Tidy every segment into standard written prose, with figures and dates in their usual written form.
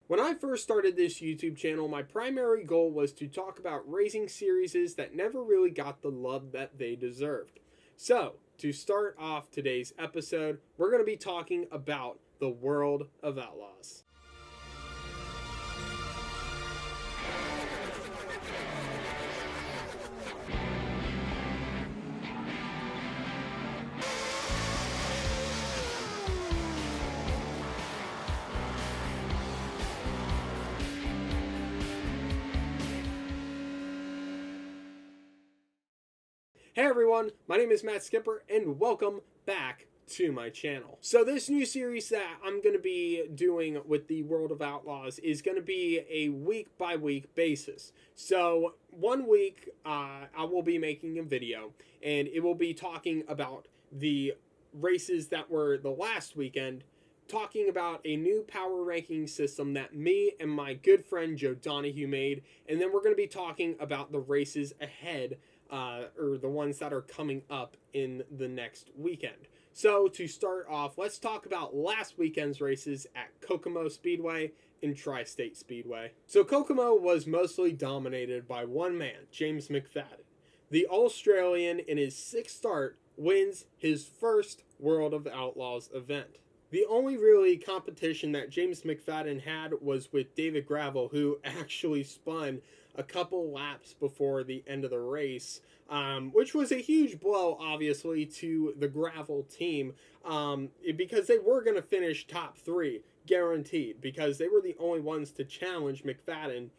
When I first started this YouTube channel, my primary goal was to talk about racing series that never really got the love that they deserved. So, to start off today's episode, we're going to be talking about the World of Outlaws. Hey everyone, my name is Matt Skipper and welcome back to my channel. So this new series that I'm going to be doing with the World of Outlaws is going to be a week by week basis. So one week I will be making a video and it will be talking about the races that were the last weekend, talking about a new power ranking system that me and my good friend Joe Donahue made, and then we're going to be talking about the races ahead, or the ones that are coming up in the next weekend. So to start off, let's talk about last weekend's races at Kokomo Speedway and Tri-State Speedway. So Kokomo was mostly dominated by one man, James McFadden. The Australian, in his sixth start, wins his first World of Outlaws event. The only really competition that James McFadden had was with David Gravel, who actually spun a couple laps before the end of the race, which was a huge blow, obviously, to the Gravel team, because they were going to finish top three, guaranteed, because they were the only ones to challenge McFadden.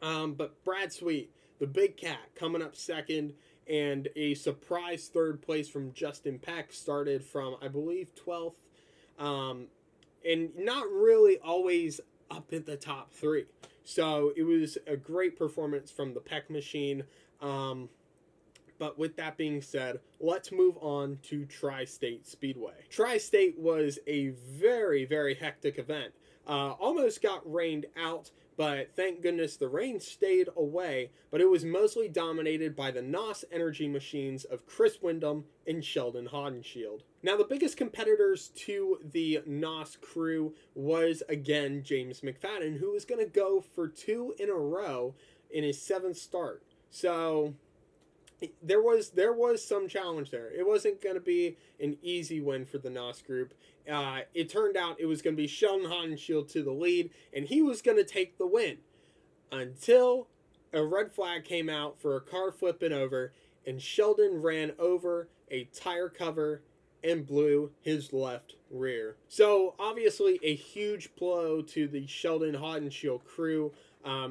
But Brad Sweet, the big cat, coming up second, and a surprise third place from Justin Peck, started from, I believe, 12th. And not really always up at the top three. So it was a great performance from the Peck machine. But with that being said, let's move on to Tri-State Speedway. Tri-State was a very, very hectic event. Almost got rained out, but thank goodness the rain stayed away, but it was mostly dominated by the NOS energy machines of Chris Windom and Sheldon Haudenschild. Now, the biggest competitors to the NOS crew was, again, James McFadden, who was going to go for two in a row in his seventh start. So there was some challenge there. It wasn't going to be an easy win for the NOS group. It turned out it was going to be Sheldon Haudenschild to the lead, and he was going to take the win until a red flag came out for a car flipping over, and Sheldon ran over a tire cover and blew his left rear. So obviously a huge blow to the Sheldon Haudenschild crew,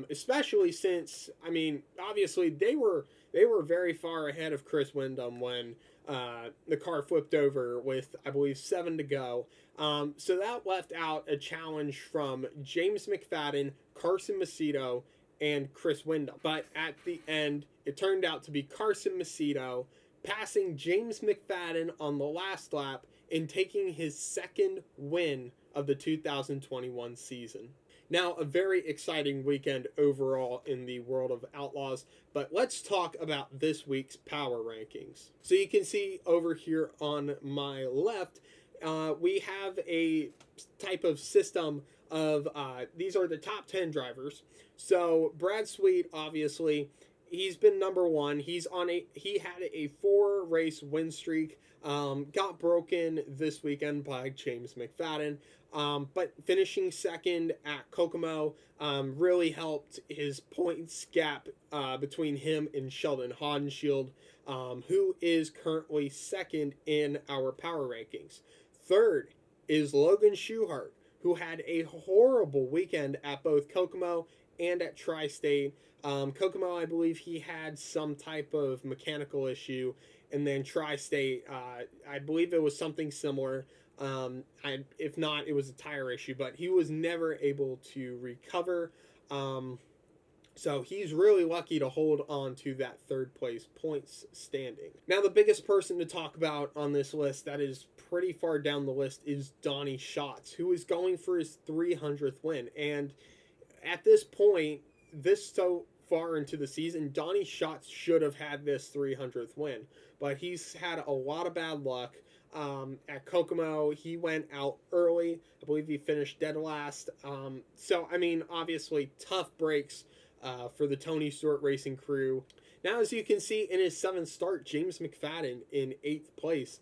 especially since, I mean, obviously they were very far ahead of Chris Windom when the car flipped over with, I believe, 7 to go. So that left out a challenge from James McFadden, Carson Macedo, and Chris Windom. But at the end, it turned out to be Carson Macedo passing James McFadden on the last lap and taking his second win of the 2021 season. Now, a very exciting weekend overall in the World of Outlaws, but let's talk about this week's power rankings. So you can see over here on my left, we have a type of system of, these are the top 10 drivers. So Brad Sweet, obviously, he's been number one. He had a 4-race win streak, got broken this weekend by James McFadden. But finishing second at Kokomo really helped his points gap between him and Sheldon Haudenschild, who is currently second in our power rankings. Third is Logan Schuchart, who had a horrible weekend at both Kokomo and at Tri-State. Kokomo, I believe he had some type of mechanical issue, and then Tri-State, I believe it was something similar. If not, it was a tire issue, but he was never able to recover. So he's really lucky to hold on to that third place points standing. Now, the biggest person to talk about on this list that is pretty far down the list is Donnie Schatz, who is going for his 300th win. And at this point, so far into the season, Donnie Schatz should have had this 300th win, but he's had a lot of bad luck. at Kokomo. He went out early. I believe he finished dead last. So, I mean, obviously, tough breaks for the Tony Stewart Racing crew. Now, as you can see in his 7th start, James McFadden in 8th place.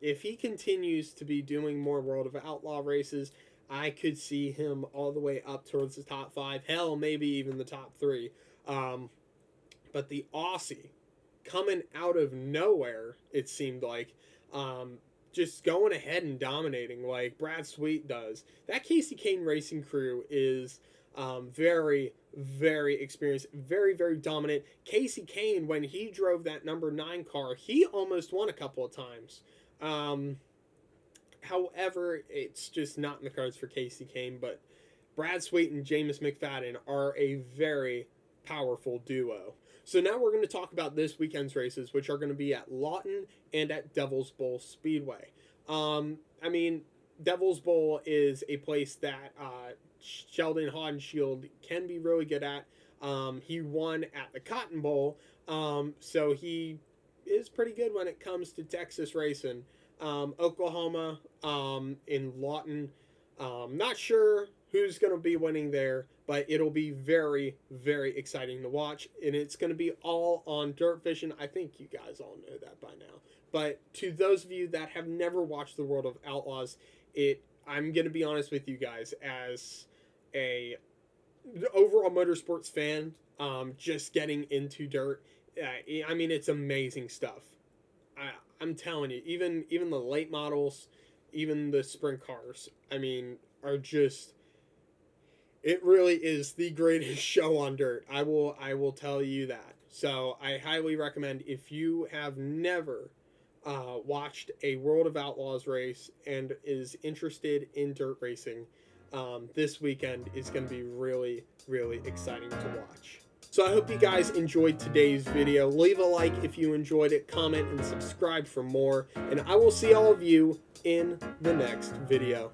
If he continues to be doing more World of Outlaw races, I could see him all the way up towards the top 5. Hell, maybe even the top 3. But the Aussie, coming out of nowhere, it seemed like, just going ahead and dominating like Brad Sweet does. That Casey Kane Racing crew is very, very experienced, very, very dominant. Casey Kane, when he drove that number 9 car, he almost won a couple of times. However, it's just not in the cards for Casey Kane, but Brad Sweet and James McFadden are a very powerful duo. So now we're going to talk about this weekend's races, which are going to be at Lawton and at Devil's Bowl Speedway. I mean, Devil's Bowl is a place that Sheldon Haudenschild can be really good at. He won at the Cotton Bowl, so he is pretty good when it comes to Texas racing. Oklahoma, in Lawton, not sure who's going to be winning there, but it'll be very, very exciting to watch, and it's going to be all on dirt vision. I think you guys all know that by now. But to those of you that have never watched the World of Outlaws, I'm going to be honest with you guys, as a overall motorsports fan, just getting into dirt, I mean, it's amazing stuff. I'm telling you, even the late models, even the sprint cars, I mean, are just, it really is the greatest show on dirt. I will tell you that. So I highly recommend, if you have never watched a World of Outlaws race and is interested in dirt racing, this weekend is going to be really, really exciting to watch. So I hope you guys enjoyed today's video. Leave a like if you enjoyed it, comment, and subscribe for more. And I will see all of you in the next video.